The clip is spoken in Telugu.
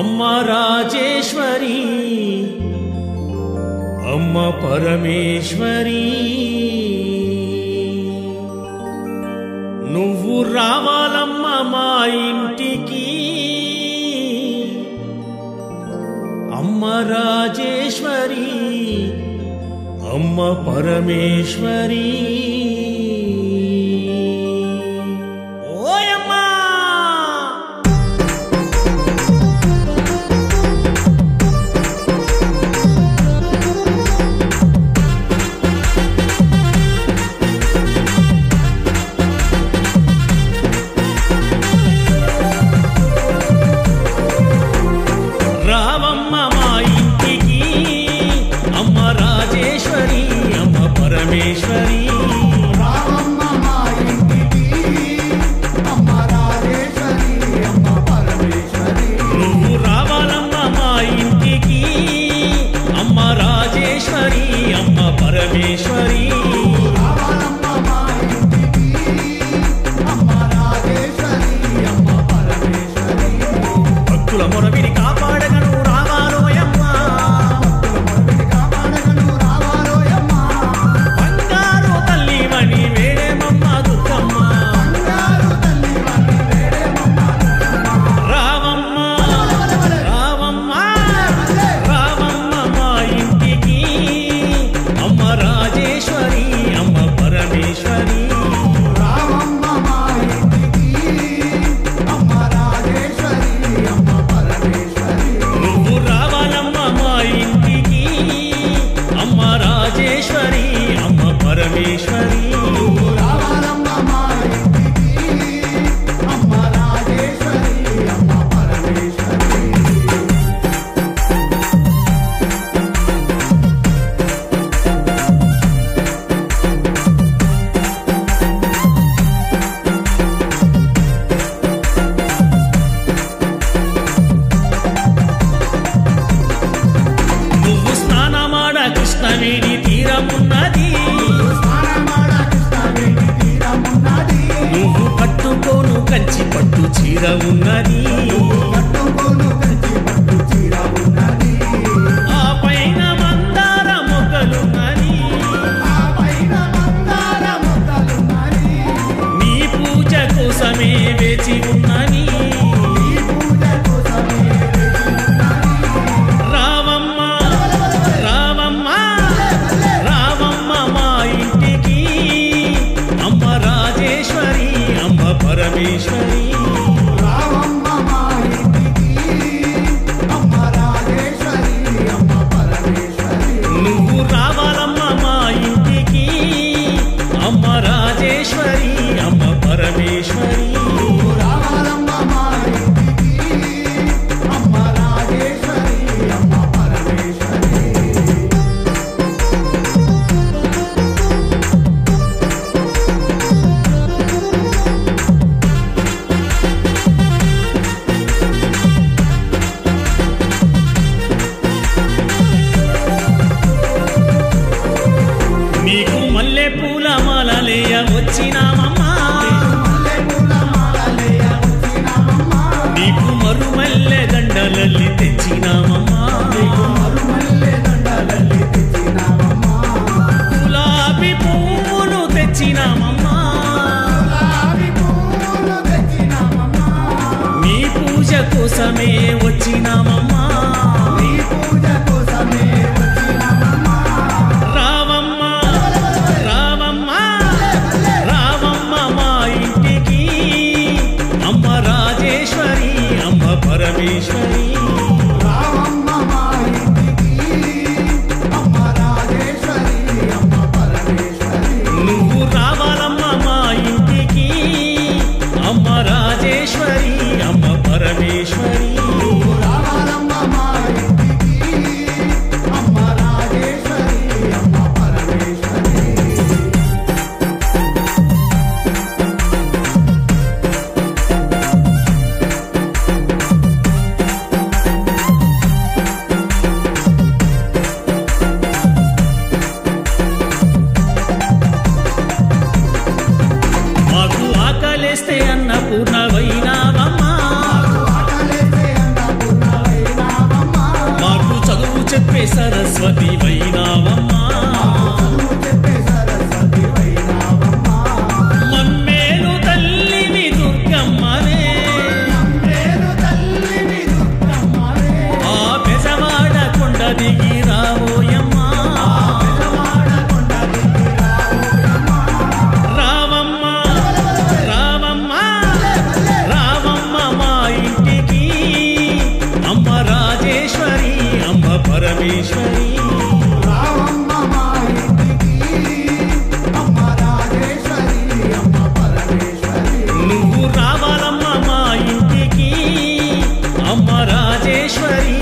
అమ్మ రాజేశ్వరి అమ్మ పరమేశ్వరి నువ్వు రావాలమ్మ మా ఇంటికి అమ్మ రాజేశ్వరి అమ్మ పరమేశ్వరి నువ్వు కట్టుకోను కంచి పట్టు చీర ఉన్నది ఆ పైన మందార మొగ్గలున్నది నీ పూజ కోసమే వేచి ఉన్నది పరమేశ్వరి రావమ్మ మా ఇంటికి అమ్మ రాజేశ్వరి అమ్మ పరమేశ్వరి నువ్వు రావాలమ్మ మా ఇంటికి అమ్మ రాజేశ్వరి అమ్మ పరమేశ్వరి రావాలమ్మ మా ఇంటికి అమ్మ రాజేశ్వరి అమ్మ పరమేశ్వరి నీకు మల్లె పూల మాలలేయ వచ్చినామమ్మా నీకు మరుమల్లె దండలల్లి తెచ్చినామమ్మా గులాబీ పువ్వులు తెచ్చినామమ్మా నీ పూజ కోసమే వచ్చినామమ్మా పరమేశ్వరి రావమ్మ మా ఇంటికి అమ్మ రాజేశ్వరి అమ్మ పరమేశ్వరి నువ్వు రావాలమ్మ మా ఇంటికి అమ్మ రాజేశ్వరి అమ్మ పరమేశ్వరి రావాలమ్మ మా ఇంటికి అమ్మ రాజేశ్వరి అమ్మ పరమేశ్వరి చెప్పే సరస్వతి వైనావమ్మా చదువు చెప్పే సరస్వతి వైనావమ్మా మమ్మేలు తల్లివి దుర్గమ్మనే పేరు తల్లివి దుర్గమ్మనే ఆ బెజవాడ కొండ దిగి రావోయమ్మా పెదవాడ కొండ దిగి రావోయమ్మా రావమ్మ రావమ్మ రావమ్మ మా ఇంటికి అమ్మ రాజేశ్వరి అమ్మ పరమేశ్వరి రావమ్మ మా ఇంటికి అమ్మ రాజేశ్వరి అమ్మ పరమేశ్వరి నువ్వు రావాలమ్మ మా ఇంటికి అమ్మ రాజేశ్వరి